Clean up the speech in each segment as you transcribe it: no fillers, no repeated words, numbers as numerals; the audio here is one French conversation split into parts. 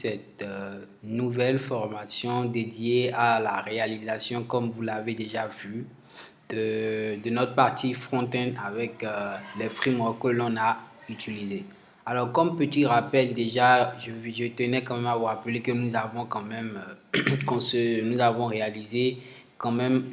cette nouvelle formation dédiée à la réalisation, comme vous l'avez déjà vu, de notre partie front-end avec les frameworks que l'on a utilisés. Alors, comme petit rappel, déjà, je tenais quand même à vous rappeler que nous avons quand même, nous avons réalisé quand même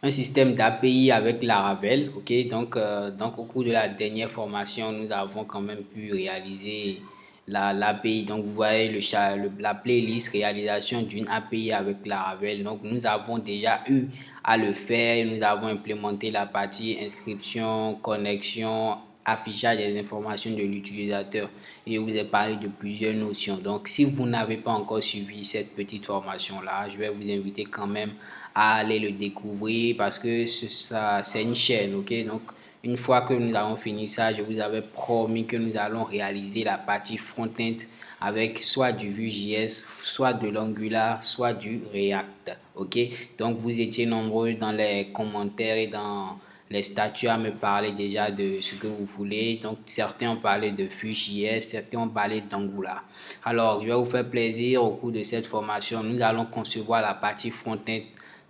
un système d'API avec Laravel. Ok, donc au cours de la dernière formation, nous avons quand même pu réaliser l'API. Donc vous voyez la playlist réalisation d'une API avec Laravel. Donc nous avons déjà eu à le faire. Nous avons implémenté la partie inscription, connexion, affichage des informations de l'utilisateur. Et je vous ai parlé de plusieurs notions. Donc si vous n'avez pas encore suivi cette petite formation là, je vais vous inviter quand même à aller le découvrir parce que c'est une chaîne. Ok, donc une fois que nous avons fini ça, je vous avais promis que nous allons réaliser la partie front-end avec soit du Vue.js, soit de l'Angular, soit du React. Ok, donc vous étiez nombreux dans les commentaires et dans les statuts à me parler déjà de ce que vous voulez. Donc certains ont parlé de Vue.js, certains ont parlé d'Angular. Alors je vais vous faire plaisir au cours de cette formation. Nous allons concevoir la partie front-end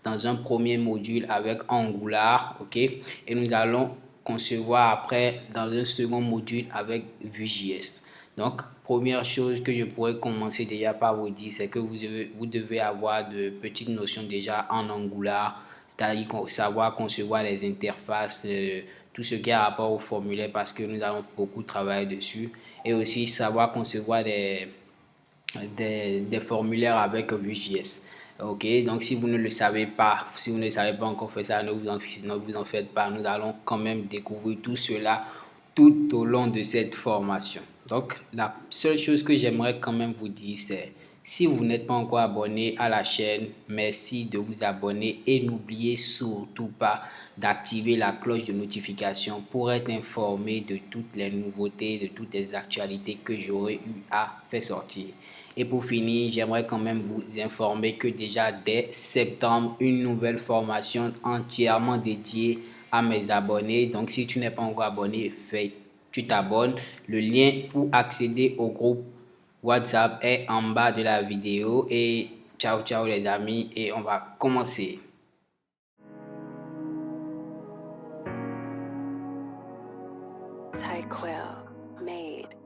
dans un premier module avec Angular, ok, et nous allons concevoir après dans un second module avec Vue.js. Donc, première chose que je pourrais commencer déjà par vous dire, c'est que vous devez avoir de petites notions déjà en Angular, c'est-à-dire savoir concevoir les interfaces, tout ce qui a rapport au formulaire parce que nous allons beaucoup travailler dessus, et aussi savoir concevoir des formulaires avec Vue.js. Ok, donc si vous ne le savez pas, si vous ne savez pas encore faire ça, ne vous en faites pas. Nous allons quand même découvrir tout cela tout au long de cette formation. Donc, la seule chose que j'aimerais quand même vous dire, c'est si vous n'êtes pas encore abonné à la chaîne, merci de vous abonner et n'oubliez surtout pas d'activer la cloche de notification pour être informé de toutes les nouveautés, de toutes les actualités que j'aurai eu à faire sortir. Et pour finir, j'aimerais quand même vous informer que déjà dès septembre, une nouvelle formation entièrement dédiée à mes abonnés. Donc, si tu n'es pas encore abonné, tu t'abonnes. Le lien pour accéder au groupe WhatsApp est en bas de la vidéo. Et ciao, ciao les amis. Et on va commencer. Tyquil made.